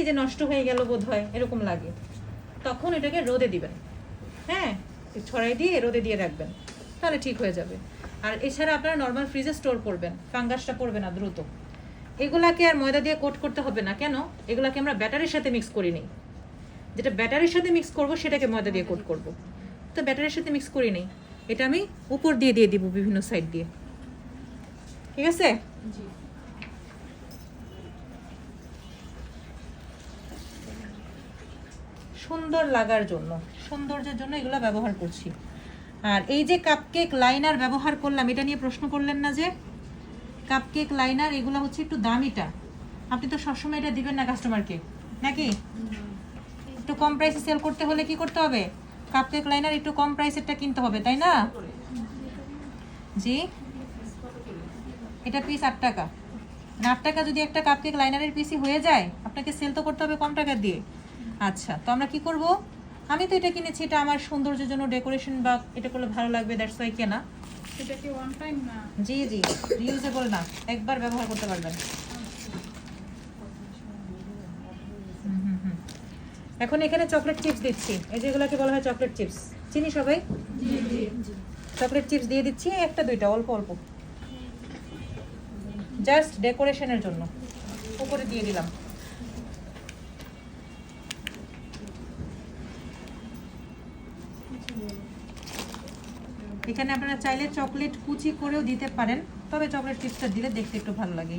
যে নষ্ট হয়ে গেল বোধ হয় এরকম লাগে, তখন এটাকে রোদে দিবেন। হ্যাঁ, ছড়াই দিয়ে রোদে দিয়ে রাখবেন, তাহলে ঠিক হয়ে যাবে। আর এছাড়া আপনারা নর্মাল ফ্রিজে স্টোর করবেন, ফাঙ্গাসটা পড়বে না দ্রুত। এগুলাকে আর ময়দা দিয়ে কোট করতে হবে না। কেন? এগুলাকে আমরা ব্যাটারির সাথে মিক্স করি নেই। যেটা ব্যাটারির সাথে মিক্স করব সেটাকে ময়দা দিয়ে কোট করব, তো ব্যাটারির সাথে মিক্স করি নেই। এটা আমি উপর দিয়ে দিয়ে দিব বিভিন্ন সাইড দিয়ে। ঠিক আছে? সুন্দর লাগার জন্য, সৌন্দর্যের জন্য এগুলো ব্যবহার করছি। আর এই যে কাপকেক লাইনার ব্যবহার করলাম, এটা নিয়ে প্রশ্ন করলেন না যে কাপকেক লাইনার এগুলো হচ্ছে একটু দামিটা। আপনি তো সবসময় এটা দিবেন না কাস্টমারকে, নাকি? একটু কম প্রাইসে সেল করতে হলে কি করতে হবে? কাপকেক লাইনার একটু কম প্রাইসেরটা কিনতে হবে, তাই না? জি, এটা পিস 8 টাকা। 8 টাকা যদি একটা কাপকেক লাইনারের পিসই হয়ে যায়, আপনাকে সেল তো করতে হবে কম টাকা দিয়ে। আচ্ছা, তো আমরা কি করব? আমি তো এটা কিনেছি, এটা আমার সৌন্দর্যের জন্য, ডেকোরেশন বা এটা করলে ভালো লাগবে, দ্যাটস ওয়াই কেনা। এটা কি ওয়ান টাইম না? জি জি, রিউজেবল না, একবার ব্যবহার করতে পারবেন। এখন এখানে চকলেট চিপস দিচ্ছি, এই যেগুলোকে বলা হয় চকলেট চিপস, চিনি সবাই? চকলেট চিপস দিয়ে দিচ্ছি, একটা দুইটা, অল্প অল্প, জাস্ট ডেকোরেশনের জন্য উপরে দিয়ে দিলাম। এখানে আপনারা চাইলে চকলেট কুচি করেও দিতে পারেন, তবে চকলেট চিপসটা দিলে দেখতে একটু ভালো লাগে।